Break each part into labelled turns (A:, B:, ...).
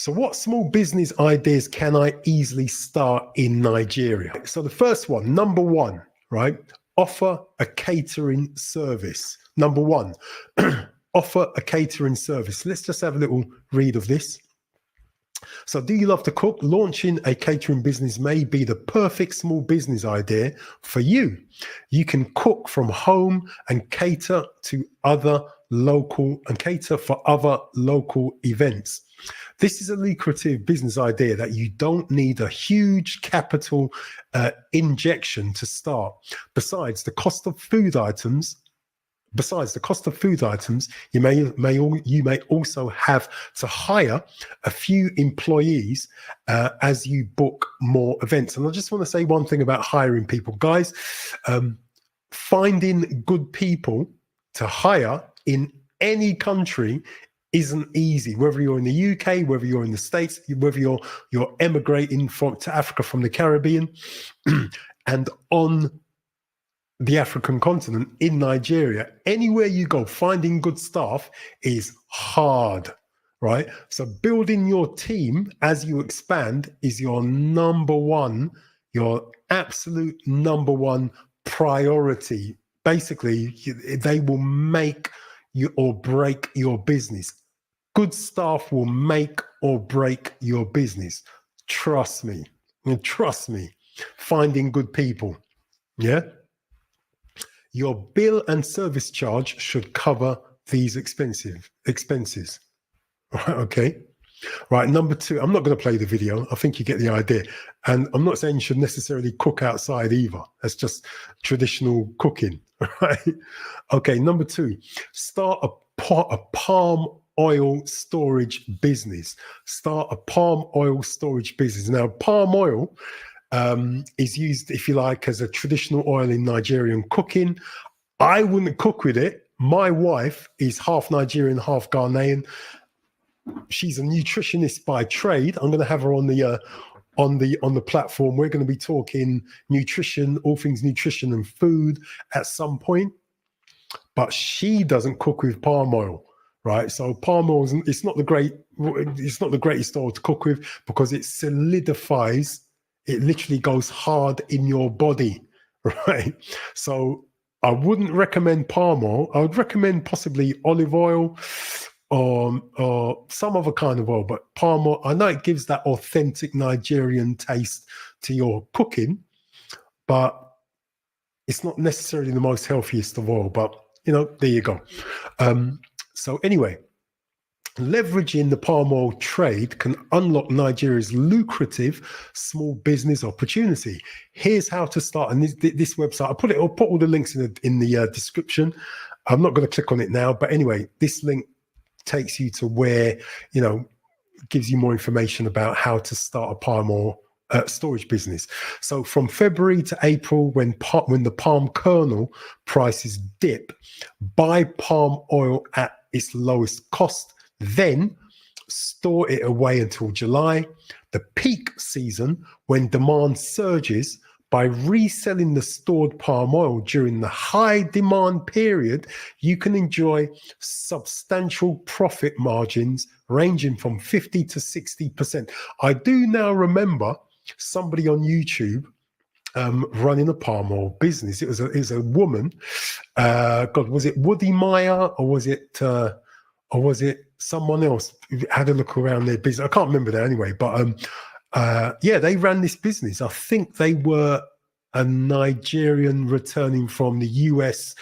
A: So what small business ideas can I easily start in Nigeria? So the first one, number one, right? Offer a catering service. Number one, offer a catering service. Let's just have a little read of this. So do you love to cook? Launching a catering business may be the perfect small business idea for you. You can cook from home and cater for other local events. This is a lucrative business idea that you don't need a huge capital injection to start. Besides the cost of food items, you may also have to hire a few employees as you book more events. And I just want to say one thing about hiring people, guys. Finding good people to hire in any country isn't easy. Whether you're in the UK, whether you're in the States, whether you're emigrating to Africa from the Caribbean, and on the African continent, in Nigeria, anywhere you go, finding good staff is hard, right? So building your team as you expand is your absolute number one priority. Basically, they will make you or break your business. Good staff will make or break your business. Trust me. Finding good people. Yeah. Your bill and service charge should cover these expenses. Right, okay. Right, number two, I'm not going to play the video. I think you get the idea. And I'm not saying you should necessarily cook outside either. That's just traditional cooking, right? Okay, number two, start a palm oil storage business. Start a palm oil storage business. Now, palm oil is used, if you like, as a traditional oil in Nigerian cooking. I wouldn't cook with it. My wife is half Nigerian, half Ghanaian. She's a nutritionist by trade. I'm going to have her on the platform. We're going to be talking nutrition, all things nutrition and food at some point. But she doesn't cook with palm oil, right? So palm oil it's not the greatest oil to cook with because it solidifies. It literally goes hard in your body, right? So I wouldn't recommend palm oil. I would recommend possibly olive oil or some other kind of oil, but palm oil, I know it gives that authentic Nigerian taste to your cooking, but it's not necessarily the most healthiest of oil, but there you go. So anyway, leveraging the palm oil trade can unlock Nigeria's lucrative small business opportunity. Here's how to start. And this website, I'll put all the links in the description. I'm not going to click on it now, but anyway, this link takes you to where, gives you more information about how to start a palm oil storage business. So from February to April, when the palm kernel prices dip, buy palm oil at its lowest cost, then store it away until July, the peak season when demand surges. By reselling the stored palm oil during the high demand period, you can enjoy substantial profit margins ranging from 50 to 60%. I do now remember somebody on YouTube running a palm oil business. It was a woman. God, was it Woody Meyer or was it someone else who had a look around their business? I can't remember that anyway, but they ran this business. I think they were a Nigerian returning from the US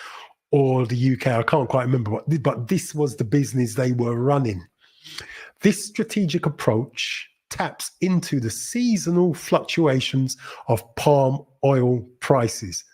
A: or the UK. I can't quite remember, but this was the business they were running. This strategic approach taps into the seasonal fluctuations of palm oil prices,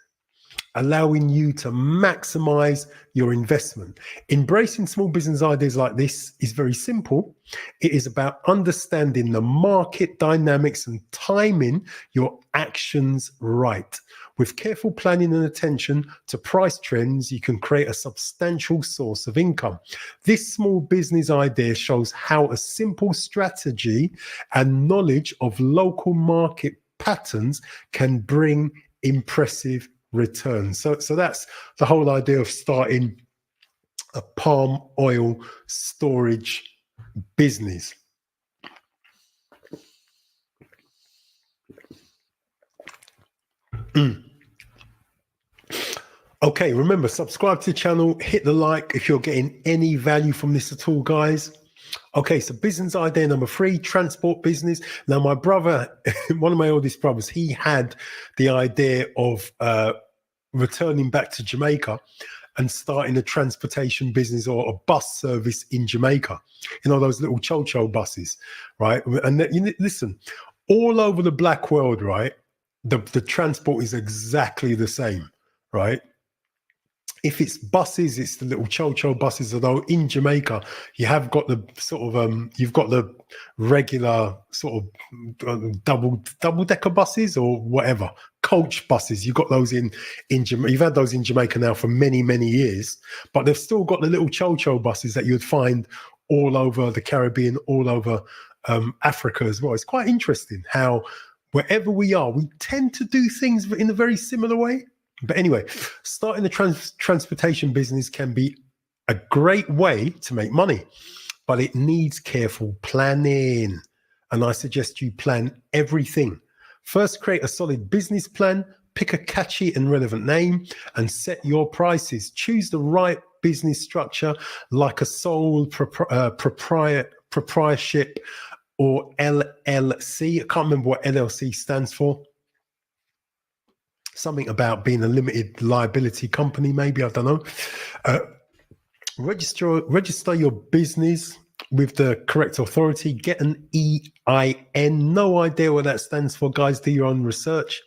A: allowing you to maximize your investment. Embracing small business ideas like this is very simple. It is about understanding the market dynamics and timing your actions right. With careful planning and attention to price trends, you can create a substantial source of income. This small business idea shows how a simple strategy and knowledge of local market patterns can bring impressive returns. So that's the whole idea of starting a palm oil storage business. Okay, remember, subscribe to the channel, hit the like if you're getting any value from this at all, guys. Okay, so business idea number 3, transport business. Now, my brother, one of my oldest brothers, he had the idea of returning back to Jamaica and starting a transportation business or a bus service in Jamaica. You know, those little cho-cho buses, right? And listen, all over the black world, right, the transport is exactly the same, right? If it's buses, it's the little cho-cho buses. Although in Jamaica, you have got the sort of you've got the regular sort of double decker buses or whatever, coach buses. You've got those in Jamaica. You've had those in Jamaica now for many years, but they've still got the little cho-cho buses that you'd find all over the Caribbean, all over Africa as well. It's quite interesting how wherever we are, we tend to do things in a very similar way. But anyway, starting the transportation business can be a great way to make money, but it needs careful planning. And I suggest you plan everything. First, create a solid business plan, pick a catchy and relevant name, and set your prices. Choose the right business structure like a sole proprietorship or LLC. I can't remember what LLC stands for. Something about being a limited liability company, maybe, I don't know. Register your business with the correct authority. Get an EIN. No idea what that stands for, guys. Do your own research.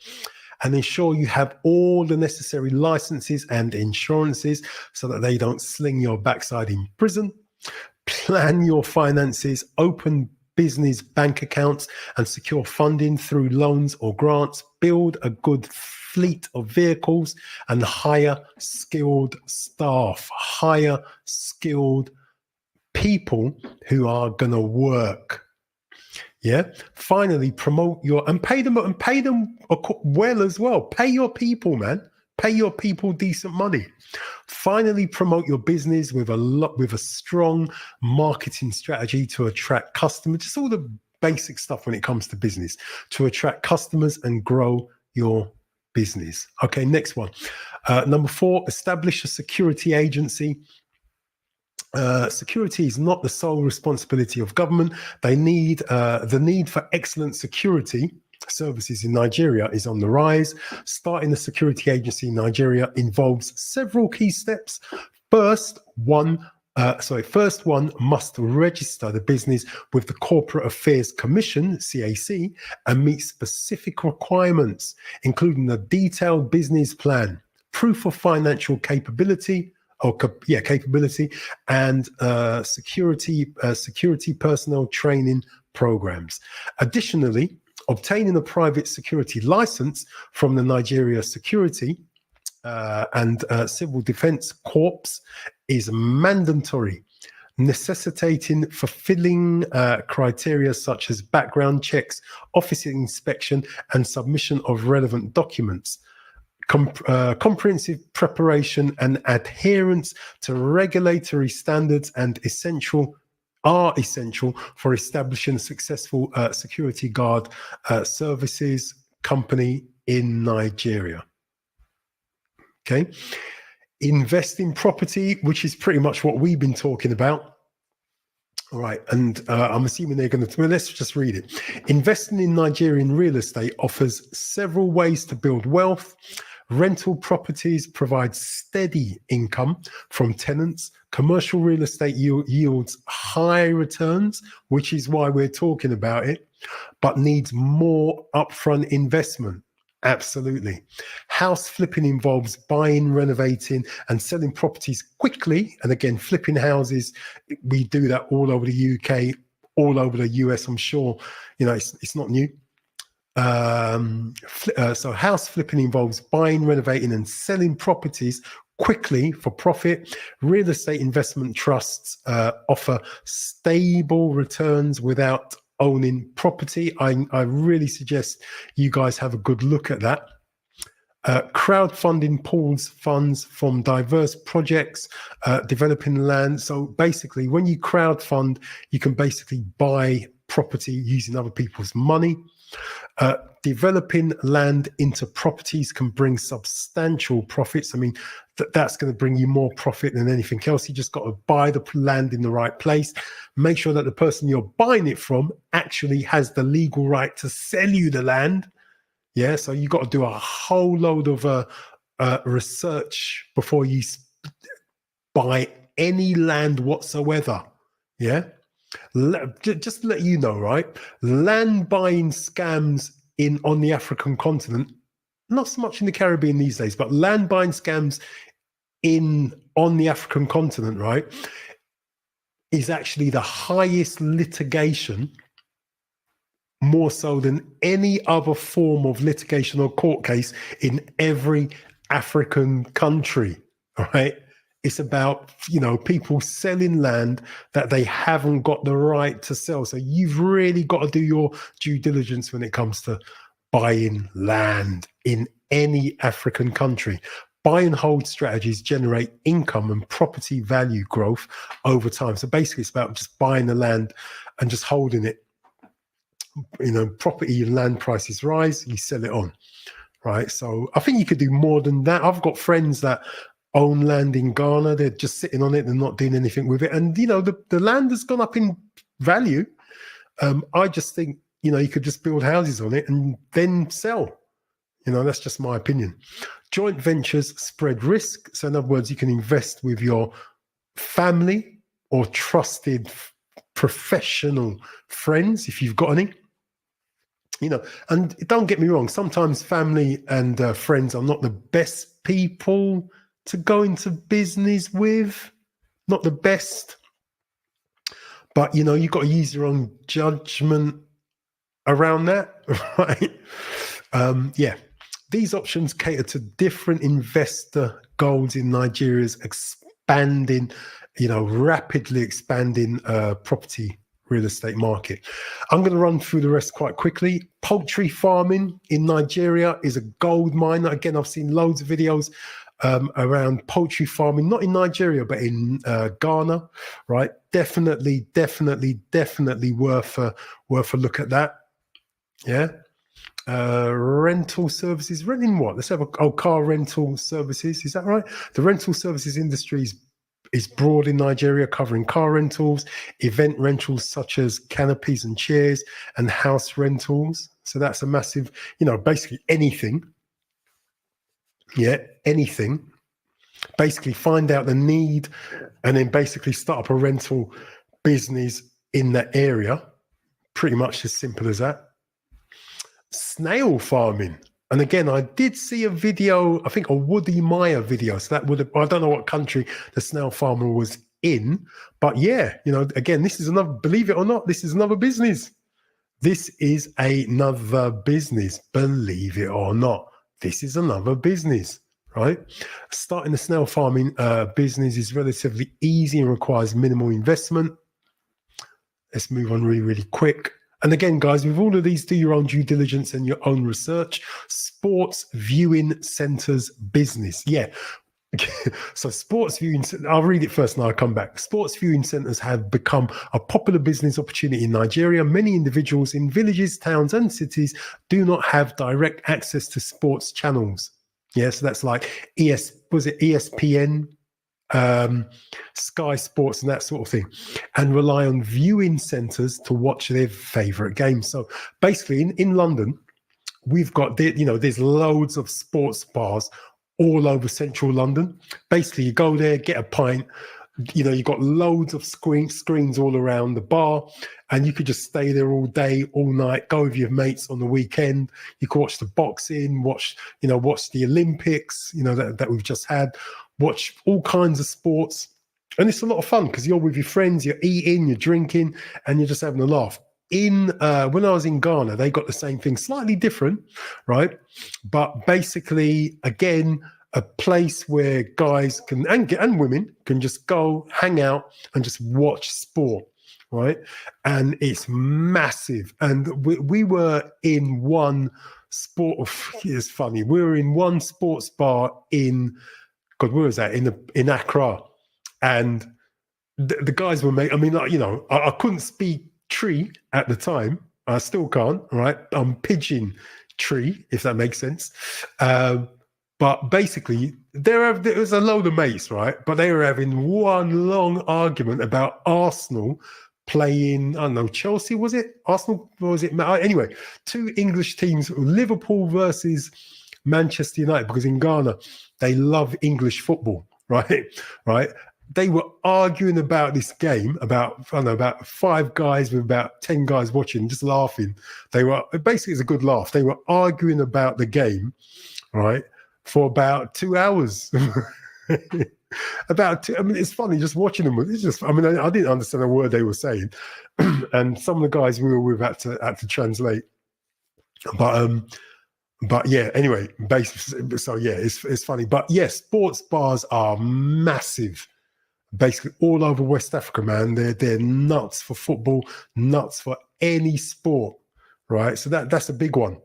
A: And ensure you have all the necessary licenses and insurances so that they don't sling your backside in prison. Plan your finances. Open business bank accounts and secure funding through loans or grants. Build a good fleet of vehicles and hire skilled staff. Hire skilled people who are going to work. Yeah. Finally, promote your and pay them well as well. Pay your people, man. Pay your people decent money. Finally, promote your business with a strong marketing strategy to attract customers. Just all the basic stuff when it comes to business to attract customers and grow your business. Okay, next one. Number 4, establish a security agency. Security is not the sole responsibility of government. The need for excellent security services in Nigeria is on the rise. Starting a security agency in Nigeria involves several key steps. First one must register the business with the Corporate Affairs Commission, CAC, and meet specific requirements, including a detailed business plan, proof of financial capability, and security personnel training programs. Additionally, obtaining a private security license from the Nigeria Security and Civil Defense Corps is mandatory, necessitating fulfilling criteria such as background checks, office inspection, and submission of relevant documents. Comprehensive preparation and adherence to regulatory standards are essential for establishing a successful security guard services company in Nigeria. Okay. Invest in property, which is pretty much what we've been talking about. All right, and I'm assuming they're going to, well, let's just read it. Investing in Nigerian real estate offers several ways to build wealth. Rental properties provide steady income from tenants. Commercial real estate yields high returns, which is why we're talking about it, but needs more upfront investment. Absolutely. House flipping involves buying, renovating, and selling properties quickly. And again, flipping houses, we do that all over the UK, all over the US. I'm sure, you know, it's not new. So house flipping involves buying, renovating, and selling properties quickly for profit. Real estate investment trusts offer stable returns without owning property. I really suggest you guys have a good look at that. Crowdfunding pools funds from diverse projects, developing land. So basically, when you crowdfund, you can basically buy property using other people's money. developing land into properties can bring substantial profits. I mean, that's going to bring you more profit than anything else. You just got to buy the land in the right place. Make sure that the person you're buying it from actually has the legal right to sell you the land. Yeah, so you got to do a whole load of research before you buy any land whatsoever. Yeah, just to let you know, right? Land buying scams on the African continent, not so much in the Caribbean these days, but land buying scams on the African continent, right, is actually the highest litigation, more so than any other form of litigation or court case in every African country, right? It's about, people selling land that they haven't got the right to sell. So you've really got to do your due diligence when it comes to buying land in any African country. Buy and hold strategies generate income and property value growth over time. So basically, it's about just buying the land and just holding it. Property and land prices rise, you sell it on, right? So I think you could do more than that. I've got friends that own land in Ghana. They're just sitting on it. They're not doing anything with it. And, the land has gone up in value. I just think, you could just build houses on it and then sell. That's just my opinion. Joint ventures spread risk. So in other words, you can invest with your family or trusted professional friends, if you've got any. And don't get me wrong, sometimes family and friends are not the best people to go into business with, not the best. But, you've got to use your own judgment around that, right? Yeah. These options cater to different investor goals in Nigeria's expanding, rapidly expanding property real estate market. I'm going to run through the rest quite quickly. Poultry farming in Nigeria is a gold mine. Again, I've seen loads of videos around poultry farming, not in Nigeria, but in Ghana, right? Definitely worth a look at that. Yeah. Rental services, renting what? Let's have car rental services. Is that right? The rental services industry is broad in Nigeria, covering car rentals, event rentals such as canopies and chairs, and house rentals. So that's a massive, basically anything. Yeah, anything. Basically find out the need and then basically start up a rental business in that area. Pretty much as simple as that. Snail farming. And again, I did see a video, I think a Woody Meyer video. So that would have, I don't know what country the snail farmer was in, but yeah, again, this is another, believe it or not, this is another business. This is another business, believe it or not. This is another business, right? Starting a snail farming business is relatively easy and requires minimal investment. Let's move on really quick. And again, guys, with all of these, do your own due diligence and your own research. Sports viewing centers business. Yeah. So sports viewing, I'll read it first and I'll come back. Sports viewing centers have become a popular business opportunity in Nigeria. Many individuals in villages, towns, and cities do not have direct access to sports channels. Yeah, so that's like ESPN, Sky Sports and that sort of thing, and rely on viewing centers to watch their favorite games. So basically in London, we've got, there's loads of sports bars all over central London. Basically, you go there, get a pint, you've got loads of screens all around the bar, and you could just stay there all day, all night, go with your mates on the weekend. You could watch the boxing, watch the Olympics, that we've just had, watch all kinds of sports. And it's a lot of fun because you're with your friends, you're eating, you're drinking, and you're just having a laugh. When I was in Ghana, they got the same thing, slightly different, right? But basically, again, a place where guys can and women can just go hang out and just watch sport, right? And it's massive. And we were in one sport. It's funny. We were in one sports bar in, God, where was that? In Accra, and the guys were I mean, I couldn't speak tree at the time. I still can't. Right? I'm pidgin tree, if that makes sense. But basically, there was a load of mates, right? But they were having one long argument about Arsenal playing, I don't know, Chelsea, was it? Arsenal, was it? Anyway, two English teams, Liverpool versus Manchester United, because in Ghana, they love English football, right? Right? They were arguing about this game, about 5 guys with about 10 guys watching, just laughing. They were, basically, it's a good laugh. They were arguing about the game, right, for about 2 hours. I mean, it's funny just watching them. It's just, I mean, I didn't understand a word they were saying. And some of the guys we were with had to translate. But yeah, anyway, so yeah, it's funny. But yeah, sports bars are massive. Basically all over West Africa, man. They're nuts for football, nuts for any sport, right? So that's a big one.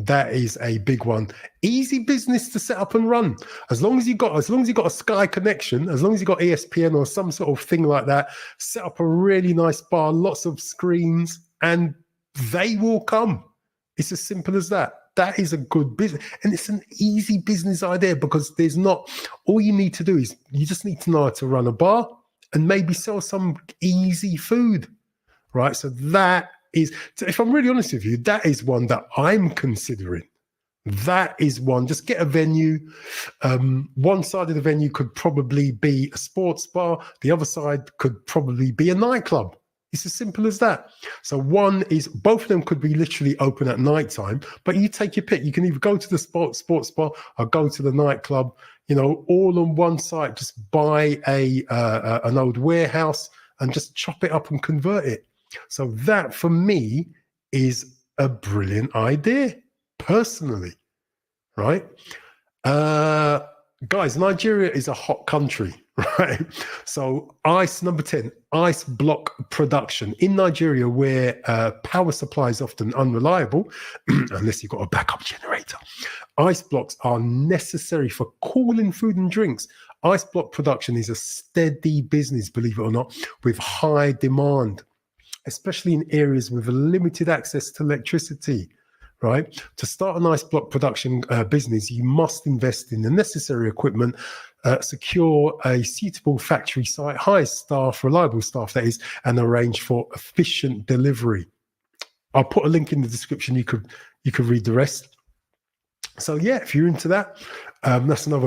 A: That is a big one. Easy business to set up and run. As long as you got a Sky connection, as long as you got ESPN or some sort of thing like that, set up a really nice bar, lots of screens, and they will come. It's as simple as that. That is a good business. And it's an easy business idea because all you need to do is you just need to know how to run a bar and maybe sell some easy food, right? So that is, if I'm really honest with you, that is one that I'm considering. That is one. Just get a venue. One side of the venue could probably be a sports bar. The other side could probably be a nightclub. It's as simple as that. So both of them could be literally open at nighttime, but you take your pick. You can either go to the sports bar or go to the nightclub, all on one site. Just buy an old warehouse and just chop it up and convert it. So that for me is a brilliant idea, personally, right? Guys, Nigeria is a hot country, right? So number 10, ice block production. In Nigeria, where power supply is often unreliable, unless you've got a backup generator, ice blocks are necessary for cooling food and drinks. Ice block production is a steady business, believe it or not, with high demand, especially in areas with limited access to electricity. Right? To start an ice block production business, you must invest in the necessary equipment, secure a suitable factory site, hire staff, reliable staff that is, and arrange for efficient delivery. I'll put a link in the description. You could read the rest. So yeah, if you're into that, that's another